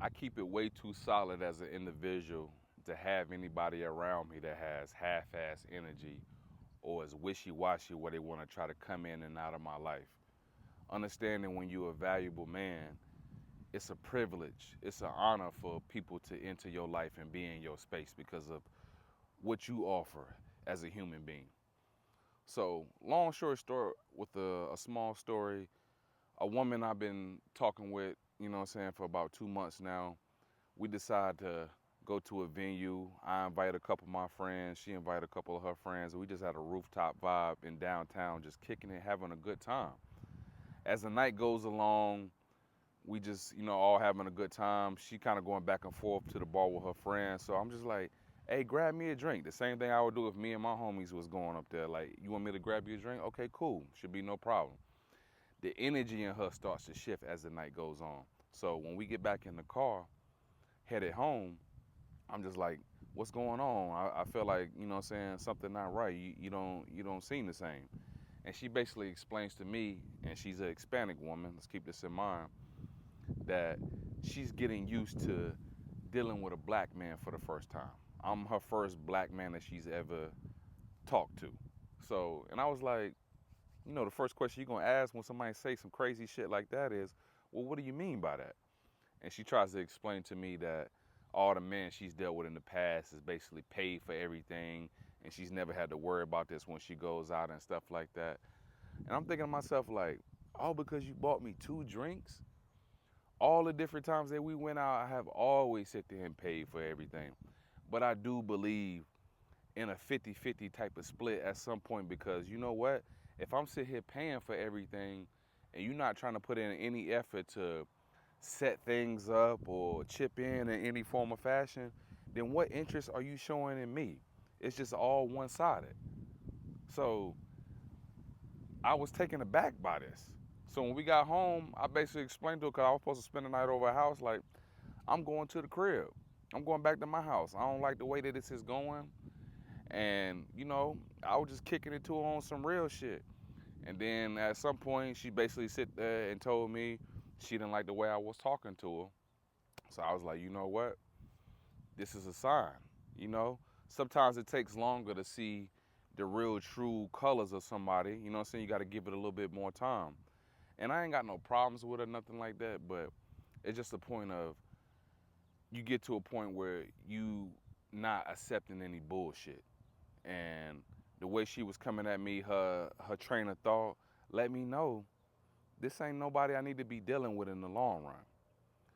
I keep it way too solid as an individual to have anybody around me that has half-ass energy or is wishy-washy where they want to try to come in and out of my life. Understanding when you're a valuable man, it's a privilege, it's an honor for people to enter your life and be in your space because of what you offer as a human being. So, long short story with a small story, a woman I've been talking with, what I'm saying, for about 2 months now, we decided to go to a venue. I invited a couple of my friends, she invited a couple of her friends, and we just had a rooftop vibe in downtown, just kicking it, having a good time. As the night goes along, we just, all having a good time. She kind of going back and forth to the bar with her friends. So I'm just like, hey, grab me a drink. The same thing I would do if me and my homies was going up there. Like, you want me to grab you a drink? Okay, cool. Should be no problem. The energy in her starts to shift as the night goes on. So when we get back in the car, headed home, I'm just like, what's going on? I feel like, something not right. You don't seem the same. And she basically explains to me, and she's a Hispanic woman, let's keep this in mind, that she's getting used to dealing with a black man for the first time. I'm her first black man that she's ever talked to. So, and I was like, the first question you're gonna ask when somebody say some crazy shit like that is, well, what do you mean by that? And she tries to explain to me that all the men she's dealt with in the past is basically paid for everything, and she's never had to worry about this when she goes out and stuff like that. And I'm thinking to myself like, oh, because you bought me 2 drinks? All the different times that we went out, I have always sit there and paid for everything. But I do believe in a 50-50 type of split at some point because you know what? If I'm sitting here paying for everything and you're not trying to put in any effort to set things up or chip in any form of fashion, then what interest are you showing in me? It's just all one-sided. So I was taken aback by this. So when we got home, I basically explained to her, because I was supposed to spend the night over at her house, like, I'm going to the crib. I'm going back to my house. I don't like the way that this is going. And, I was just kicking it to her on some real shit. And then at some point, she basically sit there and told me she didn't like the way I was talking to her. So I was like, you know what? This is a sign. You know, sometimes it takes longer to see the real true colors of somebody. You know what I'm saying? You got to give it a little bit more time. And I ain't got no problems with her, nothing like that. But it's just a point of, you get to a point where you not accepting any bullshit. And the way she was coming at me, her train of thought, let me know this ain't nobody I need to be dealing with in the long run.